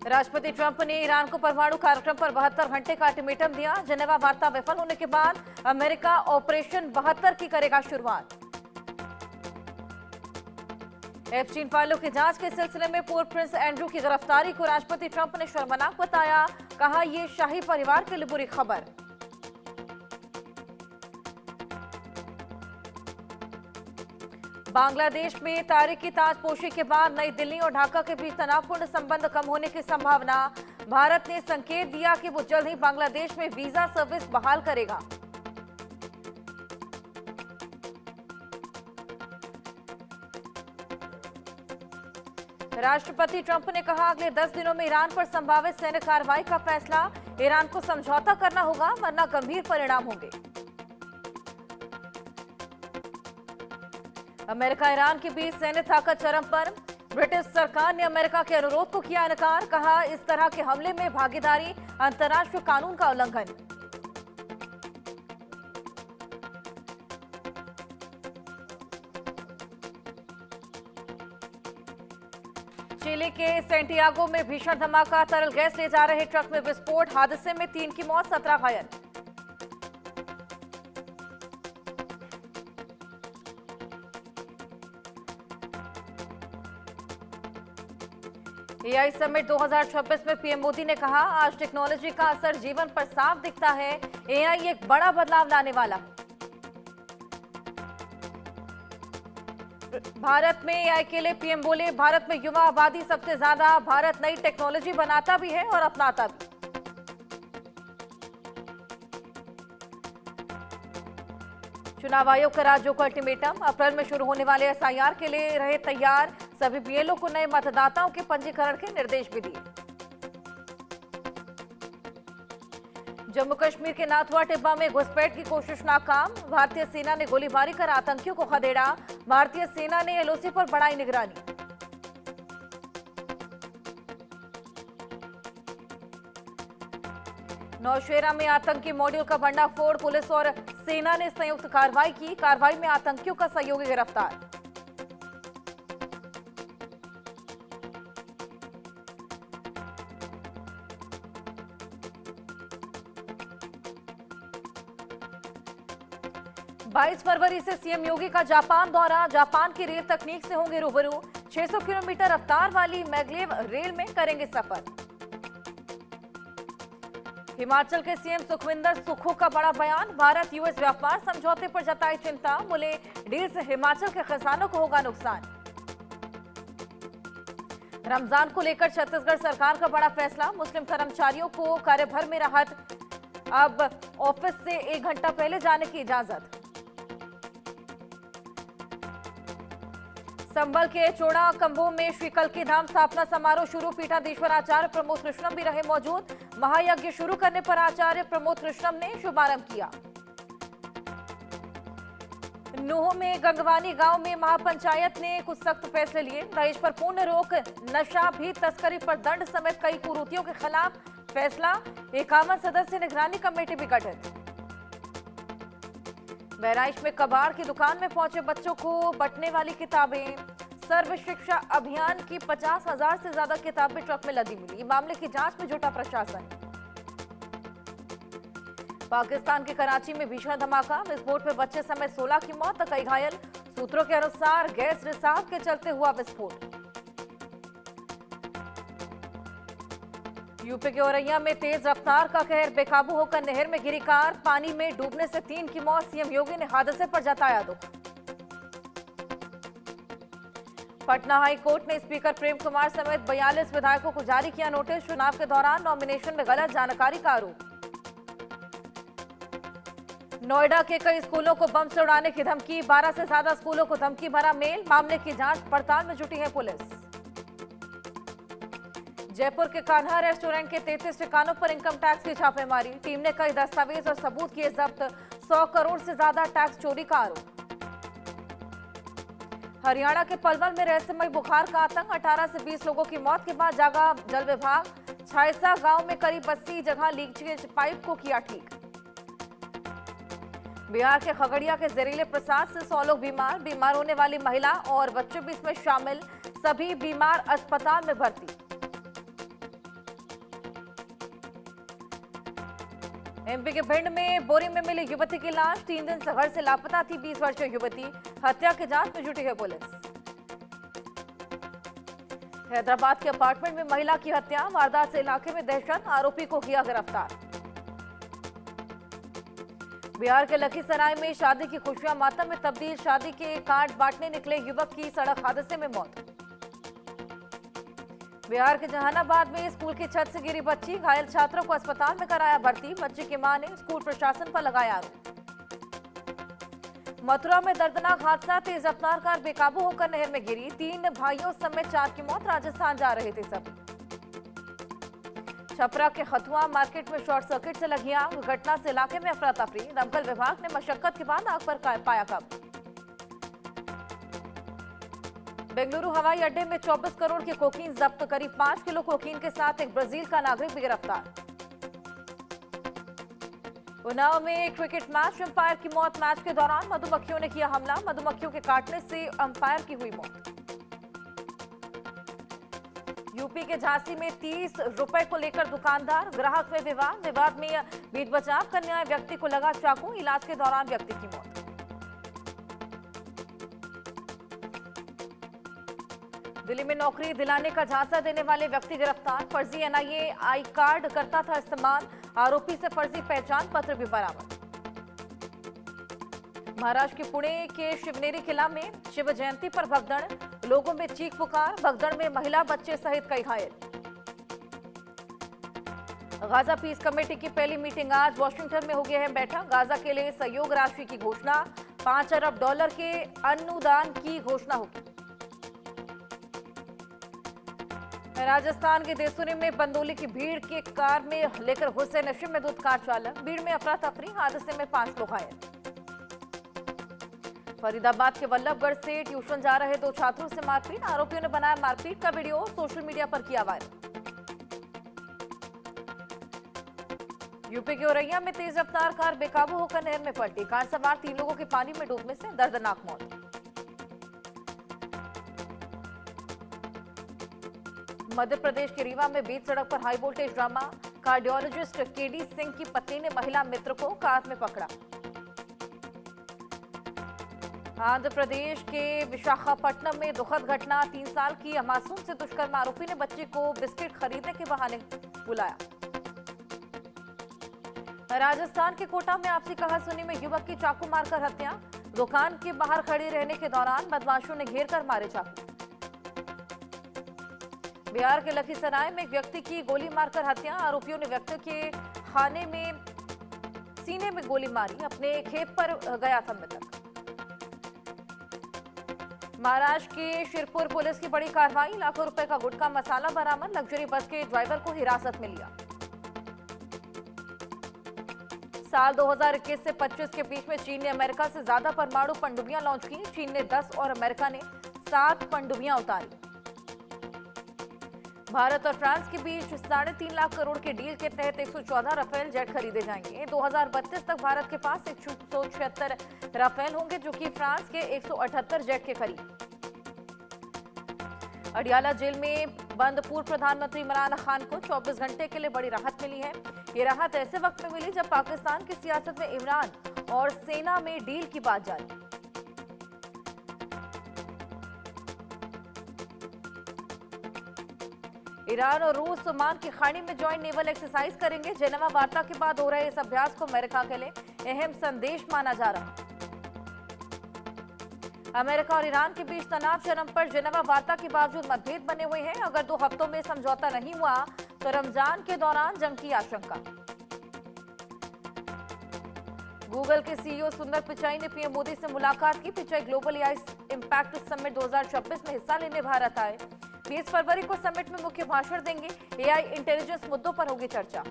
राष्ट्रपति ट्रंप ने ईरान को परमाणु कार्यक्रम पर 72 घंटे का अल्टीमेटम दिया। जेनेवा वार्ता विफल होने के बाद अमेरिका ऑपरेशन 72 की करेगा शुरुआत। एप्स्टीन फाइलों की जांच के सिलसिले में पूर्व प्रिंस एंड्रू की गिरफ्तारी को राष्ट्रपति ट्रंप ने शर्मनाक बताया। कहा, यह शाही परिवार के लिए बुरी खबर। बांग्लादेश में तारीखी ताजपोशी के बाद नई दिल्ली और ढाका के बीच तनावपूर्ण संबंध कम होने की संभावना। भारत ने संकेत दिया कि वो जल्द ही बांग्लादेश में वीजा सर्विस बहाल करेगा। राष्ट्रपति ट्रंप ने कहा, अगले 10 दिनों में ईरान पर संभावित सैन्य कार्रवाई का फैसला। ईरान को समझौता करना होगा वरना गंभीर परिणाम होंगे। अमेरिका ईरान के बीच सैन्य ताकत चरम पर। ब्रिटिश सरकार ने अमेरिका के अनुरोध को किया इनकार। कहा, इस तरह के हमले में भागीदारी अंतर्राष्ट्रीय कानून का उल्लंघन। चिली के सेंटियागो में भीषण धमाका। तरल गैस ले जा रहे ट्रक में विस्फोट। हादसे में 3 की मौत, 17 घायल। एआई समिट 2026 में पीएम मोदी ने कहा, आज टेक्नोलॉजी का असर जीवन पर साफ दिखता है। एआई एक बड़ा बदलाव लाने वाला। भारत में एआई के लिए पीएम बोले, भारत में युवा आबादी सबसे ज्यादा। भारत नई टेक्नोलॉजी बनाता भी है और अपनाता भी। चुनाव आयोग का राज्यों को अल्टीमेटम। अप्रैल में शुरू होने वाले एसआईआर के लिए रहे तैयार। सभी बीएलओ को नए मतदाताओं के पंजीकरण के निर्देश भी दिए। जम्मू कश्मीर के नाथुआ टिब्बा में घुसपैठ की कोशिश नाकाम। भारतीय सेना ने गोलीबारी कर आतंकियों को खदेड़ा। भारतीय सेना ने एलओसी पर बढ़ाई निगरानी। नौशेरा में आतंकी मॉड्यूल का भंडाफोड़। पुलिस और सेना ने संयुक्त कार्रवाई की। कार्रवाई में आतंकियों का सहयोगी गिरफ्तार। बाईस फरवरी से सीएम योगी का जापान दौरा। जापान की रेल तकनीक से होंगे रूबरू। 600 किलोमीटर रफ्तार वाली मैग्लेव रेल में करेंगे सफर। हिमाचल के सीएम सुखविंदर सुक्खू का बड़ा बयान। भारत यूएस व्यापार समझौते पर जताई चिंता। बोले, डील से हिमाचल के खजानों को होगा नुकसान। रमजान को लेकर छत्तीसगढ़ सरकार का बड़ा फैसला। मुस्लिम कर्मचारियों को कार्यभार में राहत। अब ऑफिस से 1 घंटा पहले जाने की इजाजत। संबल के चोड़ा कंबों में श्री कल्की धाम स्थापना समारोह शुरू। पीठाधीश्वर आचार्य प्रमोद कृष्णम भी रहे मौजूद। महायज्ञ शुरू करने पर आचार्य प्रमोद कृष्णम ने शुभारंभ किया। नूह में गंगवानी गांव में महापंचायत ने कुछ सख्त फैसले लिए। दहेज पर पूर्ण रोक, नशा भी तस्करी पर दंड समेत कई कुरीतियों के खिलाफ फैसला। 51 सदस्य निगरानी कमेटी भी गठित। बहराइच में कबाड़ की दुकान में पहुंचे बच्चों को बंटने वाली किताबें। सर्व शिक्षा अभियान की 50,000 से ज्यादा किताबें ट्रक में लदी मिली। मामले की जांच में जुटा प्रशासन। पाकिस्तान के कराची में भीषण धमाका। विस्फोट में बच्चे समेत 16 की मौत, कई घायल। सूत्रों के अनुसार गैस रिसाव के चलते हुआ विस्फोट। यूपी के औरैया में तेज रफ्तार का कहर। बेकाबू होकर नहर में गिरी कार। पानी में डूबने से 3 की मौत। सीएम योगी ने हादसे पर जताया दुख। पटना हाई कोर्ट ने स्पीकर प्रेम कुमार समेत 42 विधायकों को जारी किया नोटिस। चुनाव के दौरान नॉमिनेशन में गलत जानकारी का आरोप। नोएडा के कई स्कूलों को बम से उड़ाने की धमकी। 12 से ज्यादा स्कूलों को धमकी भरा मेल। मामले की जांच पड़ताल में जुटी है पुलिस। जयपुर के कान्हा रेस्टोरेंट के 33 ठिकानों पर इनकम टैक्स की छापेमारी। टीम ने कई दस्तावेज और सबूत किए जब्त। 100 करोड़ से ज्यादा टैक्स चोरी का आरोप। हरियाणा के पलवल में रहस्यमय बुखार का आतंक। 18 से 20 लोगों की मौत के बाद जागा जल विभाग। छायसा गांव में करीब 80 जगह लीकेज पाइप को किया ठीक। बिहार के खगड़िया के जहरीले प्रसाद से 100 लोग बीमार। बीमार होने वाली महिला और बच्चे भी इसमें शामिल। सभी बीमार अस्पताल में भर्ती। एमपी के भिंड में बोरी में मिली युवती की लाश, 3 दिन से घर से लापता थी 20 वर्षीय युवती। हत्या की जांच में जुटी है पुलिस। हैदराबाद के अपार्टमेंट में महिला की हत्या, वारदात से इलाके में दहशत, आरोपी को किया गिरफ्तार। बिहार के लखीसराय में शादी की खुशियां मातम में तब्दील, शादी के कार्ड बांटने निकले युवक की सड़क हादसे में मौत। बिहार के जहानाबाद में स्कूल की छत से गिरी बच्ची, घायल छात्रों को अस्पताल में कराया भर्ती, बच्ची की मां ने स्कूल प्रशासन पर लगाया आरोप। मथुरा में दर्दनाक हादसा, तेज रफ्तार कार बेकाबू होकर नहर में गिरी, 3 भाइयों समेत 4 की मौत, राजस्थान जा रहे थे सब। छपरा के खतुआ मार्केट में शॉर्ट सर्किट से लगी आग, घटना से इलाके में अफरा तफरी, दमकल विभाग ने मशक्कत के बाद आग पर पाया काबू। बेंगलुरु हवाई अड्डे में 24 करोड़ की कोकीन जब्त, करीब 5 किलो कोकीन के साथ एक ब्राजील का नागरिक भी गिरफ्तार। उन्नाव में क्रिकेट मैच, अंपायर की मौत, मैच के दौरान मधुमक्खियों ने किया हमला, मधुमक्खियों के काटने से अंपायर की हुई मौत। यूपी के झांसी में 30 रुपए को लेकर दुकानदार ग्राहक में विवाद में बीच बचाव करने आए व्यक्ति को लगा चाकू, इलाज के दौरान व्यक्ति की मौत। दिल्ली में नौकरी दिलाने का झांसा देने वाले व्यक्ति गिरफ्तार, फर्जी एनआईए आई कार्ड करता था इस्तेमाल, आरोपी से फर्जी पहचान पत्र भी बरामद। महाराष्ट्र के पुणे के शिवनेरी किला में शिव जयंती पर भगदड़, लोगों में चीख पुकार, भगदड़ में महिला बच्चे सहित कई घायल। गाजा पीस कमेटी की पहली मीटिंग आज, वॉशिंगटन में हो गई है बैठक, गाजा के लिए सहयोग राशि की घोषणा, $5 अरब के अनुदान की घोषणा होगी। राजस्थान के देसुरी में बंदोली की भीड़ की कार में लेकर घुसे नशे में धुत कार चालक, भीड़ में अफरा तफरी, हादसे में 5 लोग घायल। फरीदाबाद के वल्लभगढ़ से ट्यूशन जा रहे 2 छात्रों से मारपीट, आरोपियों ने बनाया मारपीट का वीडियो, सोशल मीडिया पर किया वायरल। यूपी के औरैया में तेज रफ्तार कार बेकाबू होकर नहर में पलटी, कार सवार 3 लोगों की पानी में डूबने से दर्दनाक मौत। मध्य प्रदेश के रीवा में बीच सड़क पर high voltage drama, cardiologist KD Singh की पत्नी ने महिला मित्र को कार में पकड़ा। आंध्र प्रदेश के विशाखापट्टनम में दुखद घटना, 3 साल की मासूम से दुष्कर्म, आरोपी ने बच्ची को बिस्किट खरीदने के बहाने बुलाया। राजस्थान के कोटा में आपसी कहासुनी में युवक की चाकू मारकर हत्या, दुकान के बाहर खड़ी रहने के दौरान बदमाशों ने घेर कर मारे चाकू। बिहार के लखीसराय में एक व्यक्ति की गोली मारकर हत्या, आरोपियों ने व्यक्ति के खाने में सीने में गोली मारी, अपने खेत पर गया था मृतक। महाराष्ट्र के शिरपुर पुलिस की बड़ी कार्रवाई, लाखों रुपए का गुटखा मसाला बरामद, लग्जरी बस के ड्राइवर को हिरासत में लिया। साल 2021 से 25 के बीच में चीन ने अमेरिका से ज्यादा परमाणु पनडुब्बियां लॉन्च की, चीन ने 10 और अमेरिका ने 7 पनडुब्बियां उतारी। भारत और फ्रांस के बीच 3.5 लाख करोड़ के डील के तहत 114 राफेल जेट खरीदे जाएंगे। 2032 तक भारत के पास 176 राफेल होंगे, जो कि फ्रांस के 178 जेट के करीब। अडियाला जेल में बंद पूर्व प्रधानमंत्री इमरान खान को 24 घंटे के लिए बड़ी राहत मिली है। ये राहत ऐसे वक्त में मिली जब पाकिस्तान की सियासत में इमरान और सेना में डील की बात जारी। ईरान और रूस ओमान की खाड़ी में जॉइंट नेवल एक्सरसाइज करेंगे। जेनेवा वार्ता के बाद हो रहे इस अभ्यास को अमेरिका के लिए अहम संदेश माना जा रहा है। अमेरिका और ईरान के बीच तनाव चरम पर, जेनेवा वार्ता के बावजूद मतभेद बने हुए हैं। अगर 2 हफ्तों में समझौता नहीं हुआ तो रमजान के दौरान जंग की आशंका। गूगल के सीईओ सुंदर पिचाई ने पीएम मोदी से मुलाकात की। Pichai global AI impact summit 2026 में हिस्सा लेने भारत आए। 20 फरवरी को समिट में मुख्य भाषण देंगे। एआई इंटेलिजेंस मुद्दों पर होगी चर्चा।